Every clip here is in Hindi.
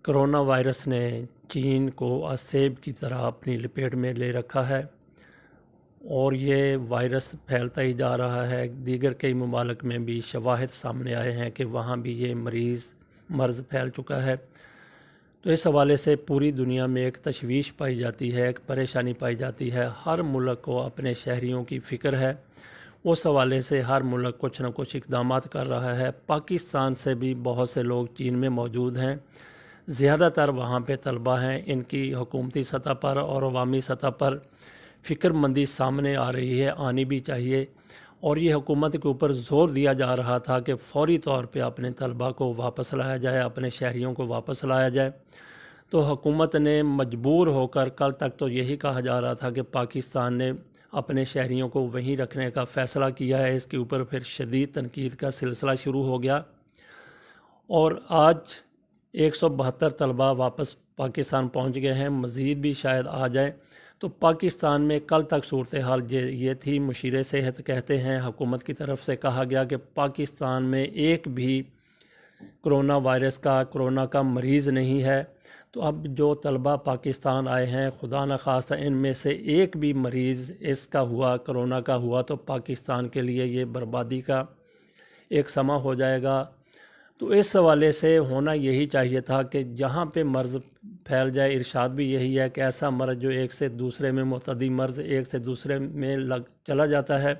कोरोना वायरस ने चीन को आज सेब की तरह अपनी लपेट में ले रखा है और ये वायरस फैलता ही जा रहा है। दीगर कई ममालिक में भी शवाहिद सामने आए हैं कि वहाँ भी ये मर्ज़ फैल चुका है। तो इस हवाले से पूरी दुनिया में एक तशवीश पाई जाती है, एक परेशानी पाई जाती है। हर मुल्क को अपने शहरियों की फ़िक्र है। उस हवाले से हर मुल्क कुछ न कुछ इक़दाम कर रहा है। पाकिस्तान से भी बहुत से लोग चीन में मौजूद हैं। ज़्यादातर वहाँ पे तलबा हैं। इनकी हुकूमती सतह पर और अवामी सतह पर फ़िक्रमंदी सामने आ रही है, आनी भी चाहिए। और ये हुकूमत के ऊपर ज़ोर दिया जा रहा था कि फ़ौरी तौर पे अपने तलबा को वापस लाया जाए, अपने शहरियों को वापस लाया जाए। तो हुकूमत ने मजबूर होकर, कल तक तो यही कहा जा रहा था कि पाकिस्तान ने अपने शहरियों को वहीं रखने का फ़ैसला किया है। इसके ऊपर फिर शदीद तनकीद का सिलसिला शुरू हो गया और आज 172 तलबा वापस पाकिस्तान पहुंच गए हैं। मज़ीद भी शायद आ जाए। तो पाकिस्तान में कल तक सूरत हाल ये थी। मुशीर सेहत कहते हैं हुकूमत की तरफ से कहा गया कि पाकिस्तान में एक भी कोरोना का मरीज़ नहीं है। तो अब जो तलबा पाकिस्तान आए हैं, खुदा न खास्ता इनमें से एक भी मरीज़ इसका हुआ, कोरोना का हुआ, तो पाकिस्तान के लिए ये बर्बादी का एक समा हो जाएगा। तो इस हवाले से होना यही चाहिए था कि जहाँ पे मर्ज़ फैल जाए, इरशाद भी यही है कि ऐसा मर्ज़ जो एक से दूसरे में मुतदी मर्ज़ एक से दूसरे में चला जाता है,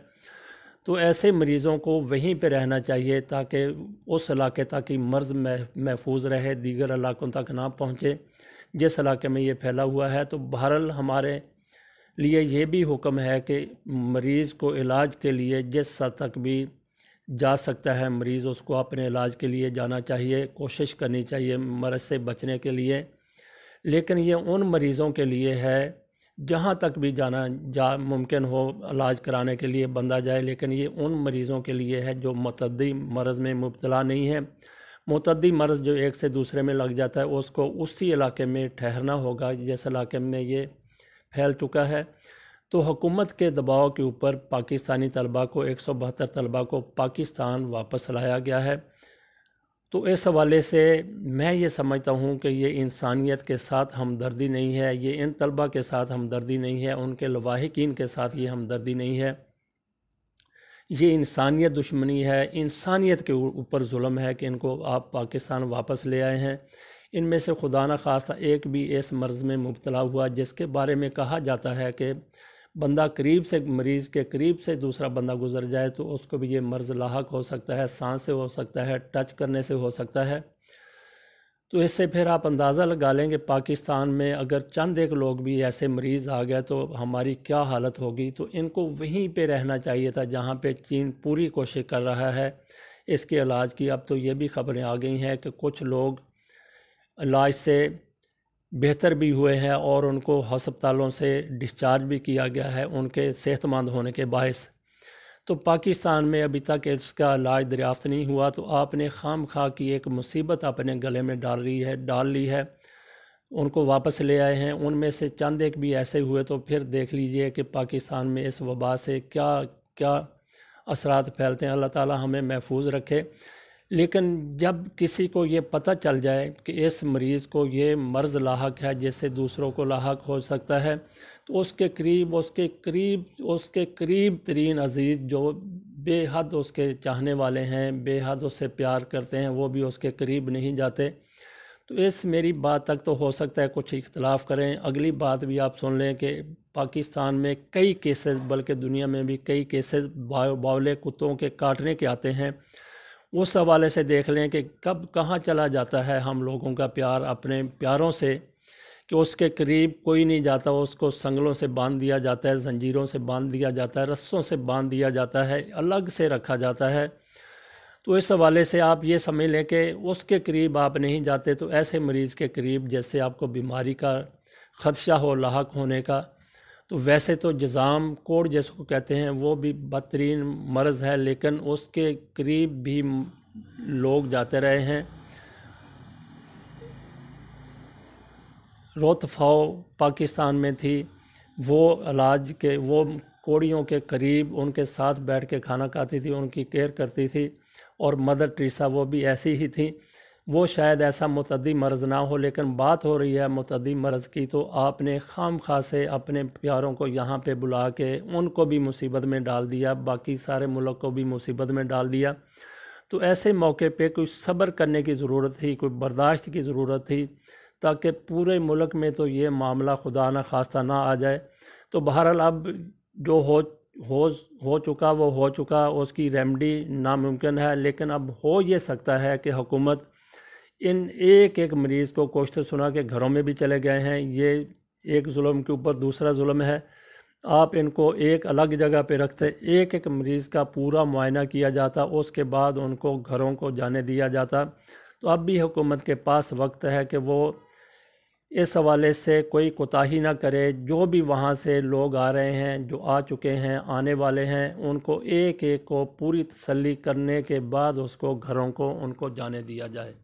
तो ऐसे मरीज़ों को वहीं पे रहना चाहिए ताकि उस इलाके तक ही मर्ज़ महफूज रहे, दीगर इलाकों तक ना पहुँचे जिस इलाके में ये फैला हुआ है। तो बहरहाल हमारे लिए ये भी हुक्म है कि मरीज़ को इलाज के लिए जिस हद तक भी जा सकता है मरीज़, उसको अपने इलाज के लिए जाना चाहिए, कोशिश करनी चाहिए मर्ज़ से बचने के लिए। लेकिन ये उन मरीज़ों के लिए है जहाँ तक भी जाना मुमकिन हो इलाज कराने के लिए बंदा जाए। लेकिन ये उन मरीज़ों के लिए है जो मुतअद्दी मर्ज़ में मुब्तला नहीं है। मुतअद्दी मर्ज़ जो एक से दूसरे में लग जाता है, उसको उसी इलाके में ठहरना होगा जिस इलाके में ये फैल चुका है। तो हुकूमत के दबाव के ऊपर पाकिस्तानी तलबा को 172 तलबा को पाकिस्तान वापस लाया गया है। तो इस हवाले से मैं ये समझता हूँ कि ये इंसानियत के साथ हमदर्दी नहीं है, ये इन तलबा के साथ हमदर्दी नहीं है, उनके लवाहिकीन के साथ ये हमदर्दी नहीं है। ये इंसानियत दुश्मनी है, इंसानियत के ऊपर जुल्म है कि इनको आप पाकिस्तान वापस ले आए हैं। इनमें से खुदा न खास्ता एक भी इस मर्ज़ में मुब्तला हुआ जिसके बारे में कहा जाता है कि बंदा करीब से, मरीज़ के करीब से दूसरा बंदा गुजर जाए तो उसको भी ये मर्ज़ लाहक हो सकता है, सांस से हो सकता है, टच करने से हो सकता है। तो इससे फिर आप अंदाज़ा लगा लें कि पाकिस्तान में अगर चंद एक लोग भी ऐसे मरीज़ आ गए तो हमारी क्या हालत होगी। तो इनको वहीं पे रहना चाहिए था जहाँ पे चीन पूरी कोशिश कर रहा है इसके इलाज की। अब तो ये भी खबरें आ गई हैं कि कुछ लोग इलाज से बेहतर भी हुए हैं और उनको हस्पतालों से डिस्चार्ज भी किया गया है उनके सेहतमंद होने के बायस। तो पाकिस्तान में अभी तक इसका इलाज दरियाफ्त नहीं हुआ। तो आपने खाम खा की एक मुसीबत अपने गले में डाल ली है। उनको वापस ले आए हैं, उनमें से चंद एक भी ऐसे हुए तो फिर देख लीजिए कि पाकिस्तान में इस वबा से क्या क्या असरात फैलते हैं। अल्लाह ताला हमें महफूज रखे। लेकिन जब किसी को ये पता चल जाए कि इस मरीज़ को ये मर्ज़ लाहक है जिससे दूसरों को लाहक हो सकता है, तो उसके करीब तरीन अजीज़ जो बेहद उसके चाहने वाले हैं, बेहद उससे प्यार करते हैं, वो भी उसके करीब नहीं जाते। तो इस मेरी बात तक तो हो सकता है कुछ इख्तलाफ करें। अगली बात भी आप सुन लें कि पाकिस्तान में कई केसेस, बल्कि दुनिया में भी कई केसेस बावले कुत्तों के काटने के आते हैं। उस हवाले से देख लें कि कब कहाँ चला जाता है हम लोगों का प्यार अपने प्यारों से कि उसके करीब कोई नहीं जाता। उसको संगलों से बांध दिया जाता है, जंजीरों से बांध दिया जाता है, रस्सों से बांध दिया जाता है, अलग से रखा जाता है। तो इस हवाले से आप ये समझ लें कि उसके करीब आप नहीं जाते। तो ऐसे मरीज़ के करीब जैसे आपको बीमारी का ख़दशा हो लाहक होने का, तो वैसे तो जज़ाम कोड जिसको कहते हैं वो भी बदतरीन मर्ज़ है, लेकिन उसके करीब भी लोग जाते रहे हैं। रोतफ़ाओ पाकिस्तान में थी, वो इलाज के वो कोड़ियों के करीब उनके साथ बैठ के खाना खाती थी, उनकी केयर करती थी। और मदर टेरेसा वो भी ऐसी ही थी। वो शायद ऐसा मुतद्दी मर्ज़ ना हो, लेकिन बात हो रही है मुतद्दी मर्ज़ की, तो आपने खामखा से अपने प्यारों को यहाँ पे बुला के उनको भी मुसीबत में डाल दिया, बाकी सारे मुल्क को भी मुसीबत में डाल दिया। तो ऐसे मौके पे कोई सब्र करने की ज़रूरत थी, कोई बर्दाश्त की ज़रूरत थी, ताकि पूरे मुल्क में तो ये मामला खुदा न खास्ता ना आ जाए। तो बहरहाल अब जो हो चुका वो हो चुका, उसकी रेमडी नामुमकिन है, लेकिन अब हो ये सकता है कि हुकूमत इन एक एक मरीज़ को कोश्त सुना के घरों में भी चले गए हैं। ये एक जुल्म के ऊपर दूसरा जुल्म है। आप इनको एक अलग जगह पे रखते, एक एक मरीज़ का पूरा मुआयना किया जाता, उसके बाद उनको घरों को जाने दिया जाता। तो अब भी हुकूमत के पास वक्त है कि वो इस हवाले से कोई कोताही ना करे। जो भी वहाँ से लोग आ रहे हैं, जो आ चुके हैं, आने वाले हैं, उनको एक एक को पूरी तसल्ली करने के बाद उसको घरों को उनको जाने दिया जाए।